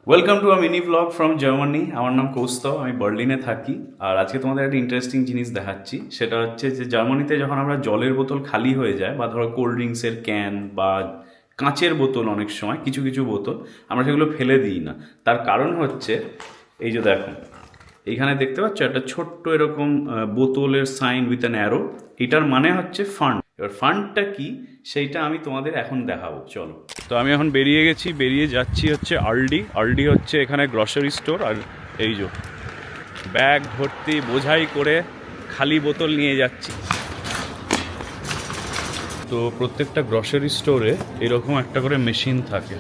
Welcome to a mini blog from Germany. আমার নাম কৌস্তব, আমি বার্লিনে থাকি। আর আজকে তোমাদের একটা ইন্টারেস্টিং জিনিস দেখাচ্ছি। সেটা হচ্ছে যে জার্মানিতে যখন আমরা জলের বোতল খালি হয়ে যায়, বা ধরো কোল্ড ড্রিঙ্কসের ক্যান বা কাঁচের বোতল, অনেক সময় কিছু কিছু বোতল আমরা সেগুলো ফেলে দিই না। তার কারণ হচ্ছে এই যে দেখো, এইখানে দেখতে পাচ্ছ একটা ছোট্ট এরকম বোতলের সাইন উইথ অ্যান অ্যারো। এটার মানে হচ্ছে ফান্ড। এবার ফান্ডটা কি সেইটা আমি তোমাদের এখন দেখাবো, চলো। তো আমি এখন বেরিয়ে যাচ্ছি হচ্ছে আলডি। আলডি হচ্ছে এখানে গ্রসারি স্টোর। আর এই যে ব্যাগ ভর্তি বোঝাই করে খালি বোতল নিয়ে যাচ্ছি। তো প্রত্যেকটা গ্রসারি স্টোরে এরকম একটা করে মেশিন থাকে।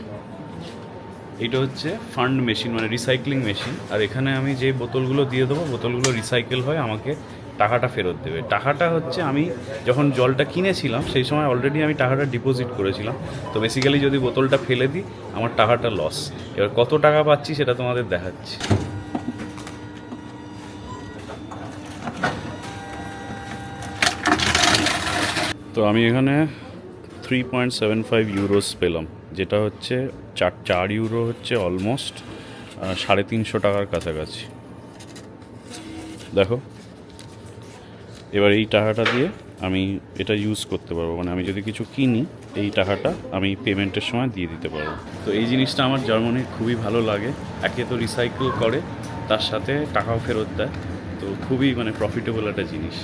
এটা হচ্ছে ফান্ড মেশিন, মানে রিসাইক্লিং মেশিন। আর এখানে আমি যে বোতলগুলো দিয়ে দেবো, বোতলগুলো রিসাইকেল হয়, আমাকে টাকাটা ফেরত দেবে। টাকাটা হচ্ছে আমি যখন জলটা কিনেছিলাম সেই সময় অলরেডি আমি টাকাটা ডিপোজিট করেছিলাম। তো বেসিক্যালি যদি বোতলটা ফেলে দিই আমার টাকাটা লস। এবার কত টাকা পাচ্ছি সেটা তোমাদের দেখাচ্ছি। তো আমি এখানে 3.75 ইউরোস পেলাম, যেটা হচ্ছে 4 ইউরো হচ্ছে অলমোস্ট 350 টাকার কাছাকাছি। দেখো, এবার এই টাকাটা দিয়ে আমি এটা ইউজ করতে পারবো, মানে আমি যদি কিছু কিনি এই টাকাটা আমি পেমেন্টের সময় দিয়ে দিতে পারবো। তো এই জিনিসটা আমার জার্মানির খুবই ভালো লাগে। একে তো রিসাইকেল করে, তার সাথে টাকাও ফেরত দেয়। তো খুবই মানে প্রফিটেবল একটা জিনিস।